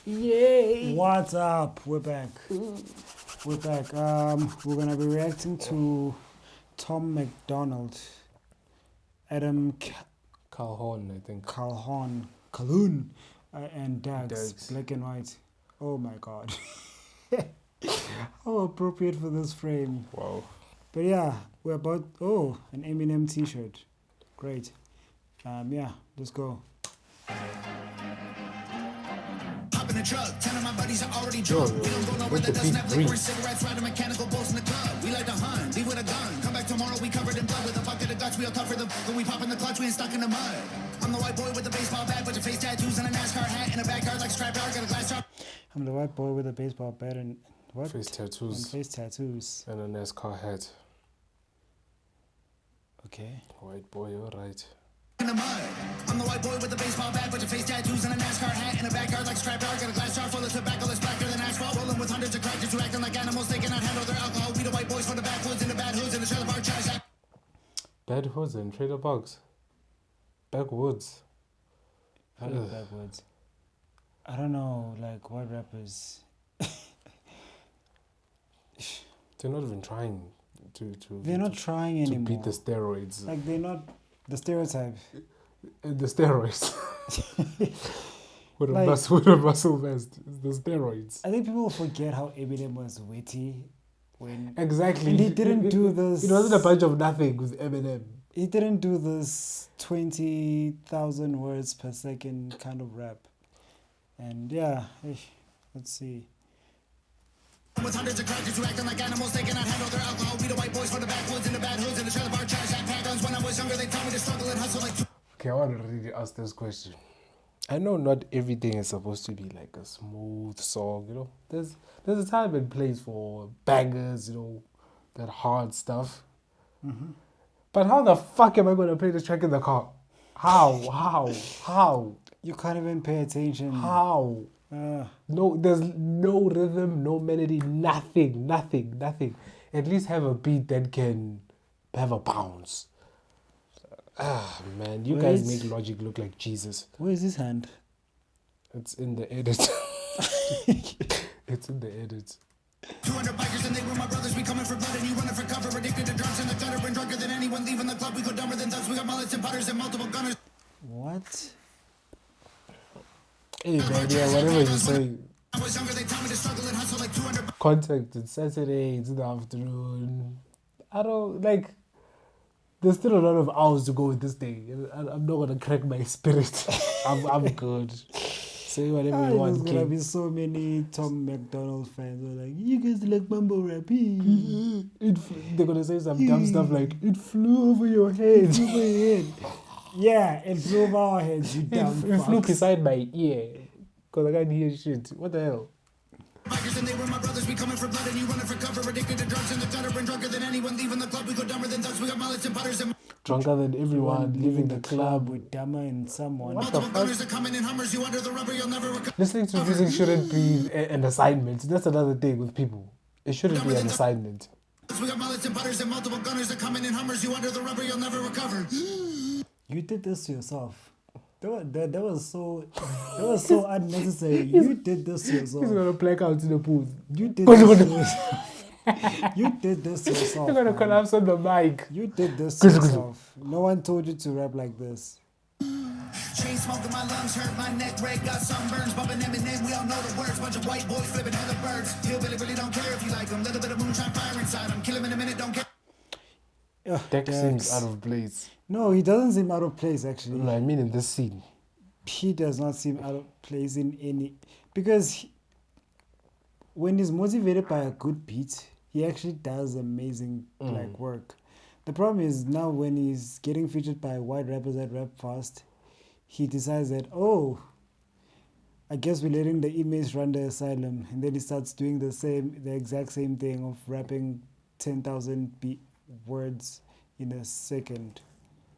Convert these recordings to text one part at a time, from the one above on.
Yay! What's up? We're back. We're back. We're gonna be reacting to Tom MacDonald, Adam Calhoun, I think. Calhoun, and Dax, Dax. black and white. Oh my god. How appropriate for this frame. Wow. But yeah, we're about an Eminem t-shirt. Great. Yeah, let's go. Hop in the truck, 10 of my buddies are already drunk. We don't go nowhere that doesn't have liquor and cigarettes, riding mechanical bulls in the club. We like to hunt, leave with a gun. Come back tomorrow, we covered in blood with a bucket of guts. We all tougher than when we pop in the clutch, we ain't stuck in the mud. I'm the white boy with the baseball bat, bunch of face tattoos and a NASCAR hat in a backyard like strap yard, got a glass top. I'm the white boy with a baseball bat and what? Face tattoos. And face tattoos. And a NASCAR hat. Okay. White boy, alright. In the mud. I'm the white boy with the baseball bat, bunch of face tattoos and a NASCAR hat in a backyard like strap yard, got a glass jar full of tobacco that's blacker than asphalt. Rolling with hundreds of crackers who acting like animals, they cannot handle their alcohol. We the white boys from the backwoods in the bad hoods in the trailer park trash. Bad hoods and trailer parks. Backwoods. Backwards. I don't know, like what rappers. They're not even trying They're not trying to anymore. beat the steroids. Like they're not the stereotype. The steroids. with Like- a muscle vest. It's the steroids. I think people forget how Eminem was witty when Exactly. and he didn't do this. It wasn't a bunch of nothing with Eminem. He didn't do this 20,000 words per second kind of rap. And yeah, let's see. With hundreds of crackers who acting like animals, they cannot handle their alcohol. We the white boys from the backwoods in the bad hoods in the trailer park trash. Had pack guns when I was younger, they taught me to struggle and hustle like. Okay, I want to really ask this question. I know not everything is supposed to be like a smooth song, you know. There's a time and place for bangers, you know, that hard stuff. Mm-hmm. But how the fuck am I going to play this track in the car? How? You can't even pay attention. How? No, there's no rhythm, no melody, nothing. At least have a beat that can have a bounce. Man, you guys make Logic look like Jesus. Where is his hand? It's in the edit. It's in the edit. 200 bikers and they were my brothers. We coming for blood and you running for cover. Addicted to drugs in the gutter and drunker than anyone leaving the club. We go dumber than thugs. We got mullets and putters and multiple gunners. What? Hey man, yeah, whatever you say. I was younger, they taught me to struggle and hustle like 200. Contact, it's Saturday, it's in the afternoon. I don't, like, there's still a lot of hours to go with this day. I'm not gonna crack my spirit. I'm good. Say whatever you want, There's gonna be so many Tom MacDonald fans who are like, you guys like mumble rap. They're gonna say some dumb stuff like, it flew over your head. Yeah, it flew over our heads, you dumb It flew fucks. beside my ear. Because I can't hear shit. What the hell? Bikers and they were my brothers. We coming for blood and you running for cover. Addicted to drugs in the gutter and drunker than anyone leaving the club. We go dumber than thugs. We got mullets and putters and Drunker than everyone, leaving the club. with dumber and someone. What the multiple fuck? gunners are coming in Hummers. You under the rubber, you'll never recover. Listening to music shouldn't be an assignment. That's another thing with people. It shouldn't be an assignment. We got mullets and putters and multiple gunners are coming in Hummers. You under the rubber, you'll never recover. You did this to yourself. That was so unnecessary. You did this to He's yourself. gonna black out in the booth. You did this to yourself. You did this to yourself. He's gonna man. collapse on the mic. You did this to yourself. No one told you to rap like this. Chain smoking, my lungs hurt, my neck red, got sunburns, bumping Eminem, we all know the words, bunch of white boys flipping other birds. Hillbilly really don't care if you like them, little bit of moonshine fire inside them, kill him in a minute, don't care. Dex Dex. seems out of place. No, he doesn't seem out of place actually. No, I mean in this scene. He does not seem out of place in any because when he's motivated by a good beat, he actually does amazing like work. The problem is now when he's getting featured by white rappers that rap fast, he decides that I guess we're letting the inmates run the asylum, and then he starts doing the exact same thing of rapping 10,000 words in a second.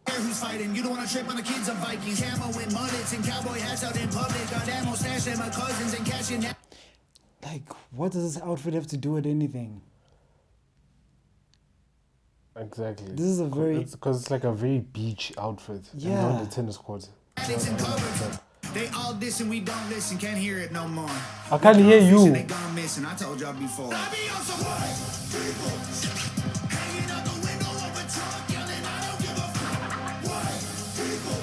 Who's fighting? You don't want to trip on the kids of Vikings, camo and mullets and cowboy hats out in public, got ammo stashed at my cousins and cashing out. Like, what does this outfit have to do with anything? Exactly. This is a very because it's like a very beach outfit. Yeah. And on the tennis court. Addicts and covers. They all diss and we don't listen, can't hear it no more. I can't hear They you. gone missing, I told y'all before. I be on some white people hanging out the window of a truck yelling, I don't give a fuck. White people.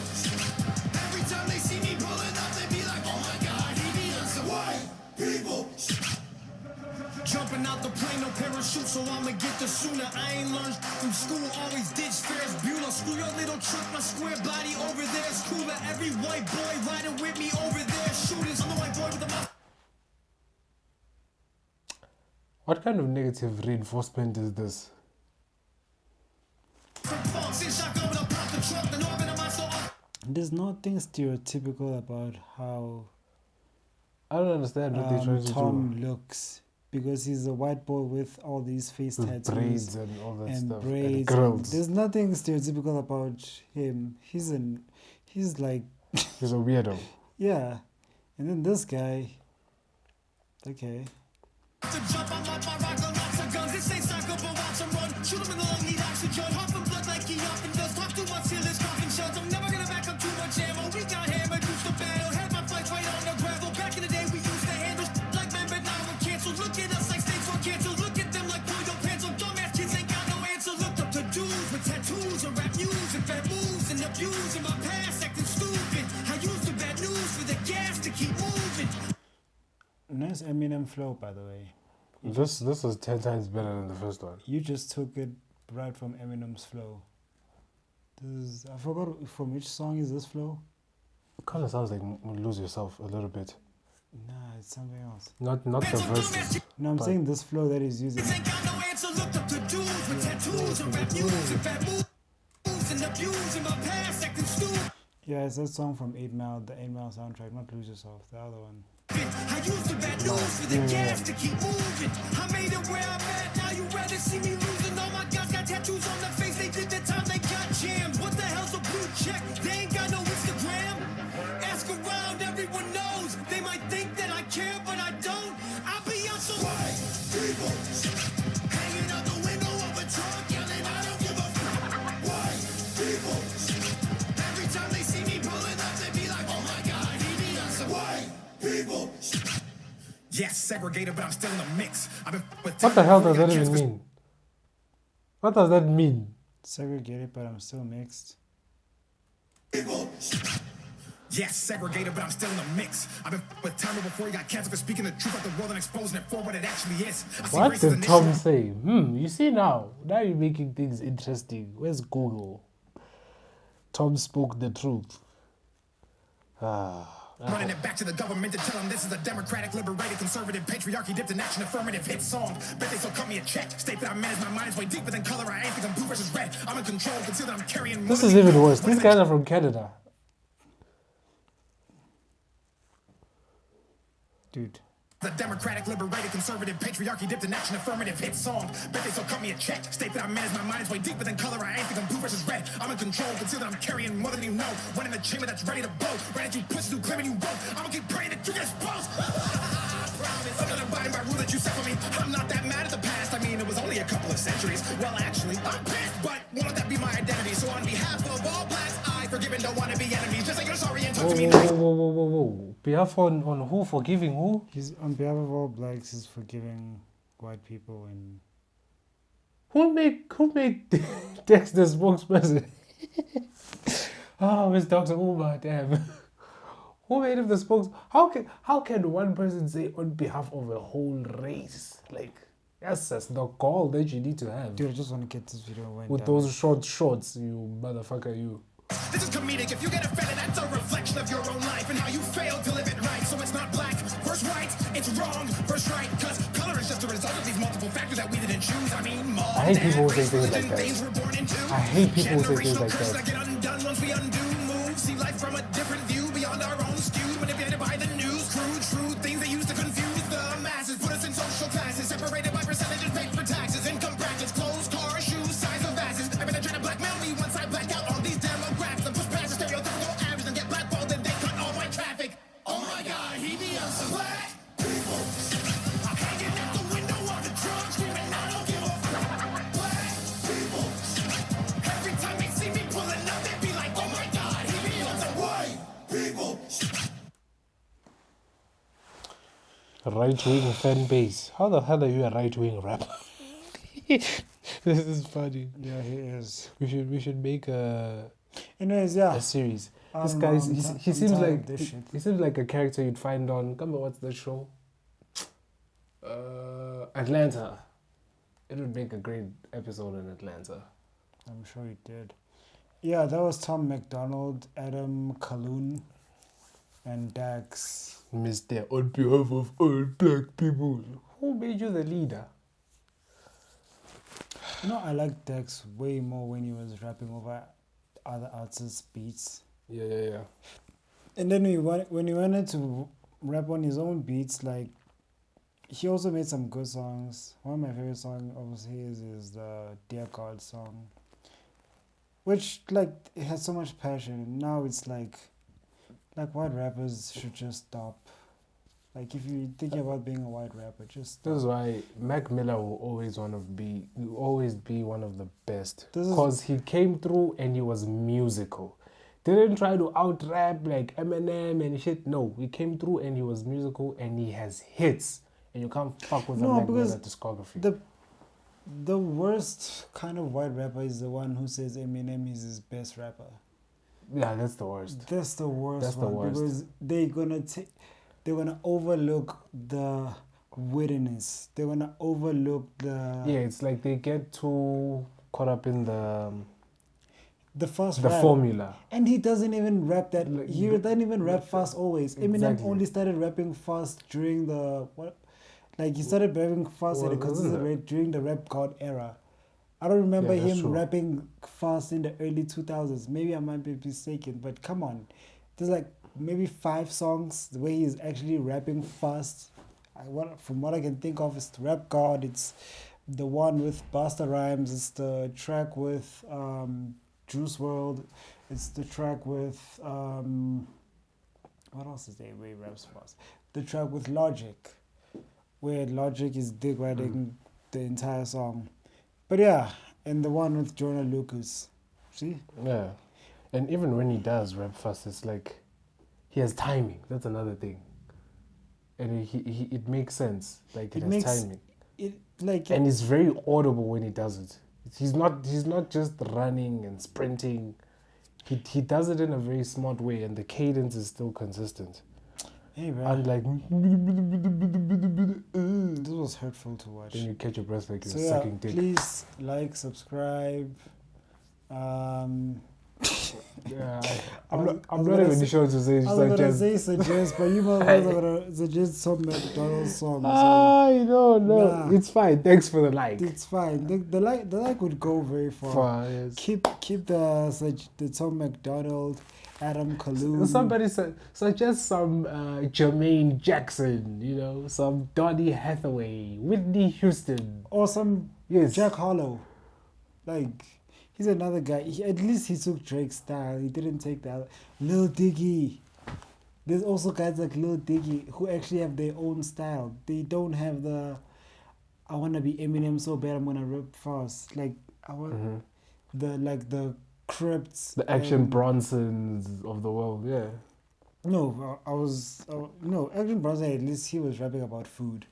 Every time they see me pulling up, they be like, oh my God, he be on some white people. Jumping out the plane, no parachute, so I'ma get the sooner. I ain't learned from school, always ditch Ferris Bueller. Screw your little truck, my square body over there is cooler. Every white boy riding with me over there, shooters. I'm the white boy with the mouth. What kind of negative reinforcement is this? There's nothing stereotypical about how I don't understand what they're trying to Tom do. looks, because he's a white boy with all these face With tattoos braids and all that and stuff. braids. And grills. There's nothing stereotypical about him. He's like He's a weirdo. yeah. And then this guy, okay. To jump on my rock, lots of guns. This ain't soccer, but watch him run. Shoot him in the lung, need oxygen. Huffing blood like he often does. Talk too much till his coffin shuts. I'm never gonna back up too much ammo. We got hammered, used to battle. Had my fights right on the gravel. Back in the day, we used to handle like men, but now we're canceled. Look at us like states were canceled. Look at them like Pollo Pencil. Dumbass kids ain't got no answer. Looked up to dudes with tattoos and rap music, bad moves and abuse in my past, acting stupid. I used the bad news for the gas to keep moving. Nice Eminem flow, by the way. This is 10 times better than the first one. You just took it right from Eminem's flow. I forgot from which song is this flow? It kind of sounds like Lose Yourself a little bit. Nah, it's something else. Not the verses. No, I'm But- saying this flow that he's using. Ain't got no answer, looked up to dudes with tattoos and rap music, bad moves and abuse in my past, acting stupid. Yeah, it's that song from 8 Mile, the 8 Mile soundtrack, not Lose Yourself, the other one. I used the bad news for the gas to keep moving. I made it where I'm at, now you rather see me losing. All my guys got tattoos on their face, they did the time they got jammed. What the hell's a blue check? They ain't got no Instagram. Ask around, everyone knows. They might think that I care, but I don't. I be on some white people hanging out the window of a truck yelling, I don't give a fuck. White people. Every time they see me pulling up, they be like, oh my God, he be on some white people. Yes, segregated, but I'm still in the mix. I've been with What the hell does that even mean? What does that mean? Segregated, but I'm still mixed. people. Yes, segregated, but I'm still in the mix. I've been with Tommy before he got canceled for speaking the truth about the world and exposing it for what it actually is. I see What racism did in Tom this say? You see now you're making things interesting. Where's Google? Tom spoke the truth. running it back to the government to tell them this is a democratic, liberated, conservative, patriarchy dipped in action, affirmative hit song. Bet they still cut me a check. State that I manage my mind is way deeper than color. I ain't thinking blue versus red. I'm in control. Consider that I'm carrying. This is even worse. These guys are from Canada. Dude. The democratic, liberated, conservative, patriarchy dipped in action, affirmative hit song. Bet they still cut me a check. State that I manage my mind is way deeper than color. I ain't thinking blue versus red. I'm in control. Consider that I'm carrying more than you know. One in the chamber that's ready to blow. Right at you pussies who claiming you won't. I'ma keep praying that you get exposed. I'm not abiding by rule that you set for me. I'm not that mad at the past. I mean, it was only a couple of centuries. Well, actually, I'm pissed, but won't let that be my identity. So on behalf of all blacks, I forgive and don't want to be enemies. Just say you're sorry and talk to me nice. Whoa. Behalf on who? Forgiving who? He's on behalf of all blacks, he's forgiving white people and Who made Dex the spokesperson? Oh, it's Dr. Umar, damn. Who made him the spokesperson? How can one person say on behalf of a whole race? Like, that's the call that you need to have. dude, I just want to get this video went With down. those shorts, you motherfucker, you. This is comedic. If you get offended, that's a reflection of your own life and how you failed to live it right. So it's not black versus white, it's wrong versus right. Cause color is just a result of these multiple factors that we didn't choose. I mean, mom, I hate people who say race, things like religion, that. things we're born into. I hate people who say things Generational like curses that. get undone once we undo moves. See life from a different view, beyond our own skew, manipulated by the news. True things they use to confuse the masses. Put us in social classes, separated by percentages, paid for taxes, income brackets, clothes, cars, shoes, size of asses. Everything trying to blackmail me once I black out all these demographics and push past the stereotypical average and get blackballed and they cut all my traffic. Oh my God, he be on some black people. I'm hanging out the window of the truck, screaming, I don't give a fuck. Black people. Every time they see me pulling up, they be like, oh my God, he be on some white people. Right-wing fan base. How the hell are you a right-wing rapper? This is funny. Yeah, he is. We should make Anyways, yeah. a series. I This don't guy, know, he I'm seems tired like of this shit. he seems like a character you'd find on. Come on, what's the show? Atlanta. It would make a great episode in Atlanta. I'm sure he did. Yeah, that was Tom MacDonald, Adam Calhoun, and Dax. Mr. On behalf of all black people. Who made you the leader? You know, I like Dax way more when he was rapping over other artists' beats. Yeah. And then when he wanted to rap on his own beats, like, he also made some good songs. One of my favorite songs of his is the Dear God song, which, like, it has so much passion. Now it's like white rappers should just stop. Like, if you're thinking about being a white rapper, just stop. This is why Mac Miller will always be one of the best. This is- Because he came through and he was musical. Didn't try to out rap like Eminem and shit. No, he came through and he was musical and he has hits. And you can't fuck with a No, Mac Miller because discography. The worst kind of white rapper is the one who says Eminem is his best rapper. Yeah, that's the worst. That's the worst That's the one worst. because they're gonna overlook the wittiness. They're gonna overlook the Yeah, it's like they get too caught up in the fast rap. formula. And he doesn't even rap that. Like, He doesn't even rap fast always. Eminem Exactly. only started rapping fast during the what? Like, he started rapping fast at a Wasn't consistent it? rate during the Rap God era. I don't remember Yeah, that's him true. rapping fast in the early 2000s. Maybe I might be mistaken, but come on. There's like maybe 5 songs the way he's actually rapping fast. From what I can think of, it's the Rap God. It's the one with Busta Rhymes. It's the track with Juice WRLD. It's the track with what else is there where he raps fast? The track with Logic, where Logic is dick riding the entire song. But yeah, and the one with Jonah Lucas. See? Yeah. And even when he does rap fast, it's like he has timing. That's another thing. And it makes sense. Like it has timing. It like And it's very audible when he does it. He's not just running and sprinting. He does it in a very smart way and the cadence is still consistent. hey bro, Unlike this was hurtful to watch. then you catch your breath like you're So yeah, sucking dick. please like, subscribe. Yeah, I I'm was not gonna even say- sure to say I was gonna suggest. say suggest, but you motherfuckers are gonna suggest some McDonald's songs. No, Nah. it's fine. Thanks for the like. It's fine. The like would go very far. Yes. Keep the Tom MacDonald, Adam Calhoun. Somebody suggest some Jermaine Jackson, some Donny Hathaway, Whitney Houston. or some Yes. Jack Harlow. Like, he's another guy. At least he took Drake's style. He didn't take that. Lil Dicky. There's also guys like Lil Dicky who actually have their own style. They don't have the I wanna be Eminem so bad I'm gonna rap fast. Like I want the Crypts. The Action and- Bronsons of the world, yeah. No, Action Bronson, at least he was rapping about food.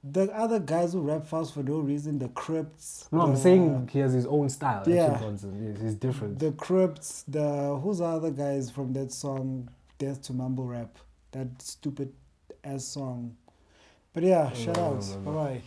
The other guys who rap fast for no reason, the Crypts. No, I'm saying he has his own style. Yeah. Action Bronson, yes, he's different. The Crypts, who's the other guys from that song, Death to Mumble Rap? That stupid ass song. But yeah, shout outs. no. Bye bye.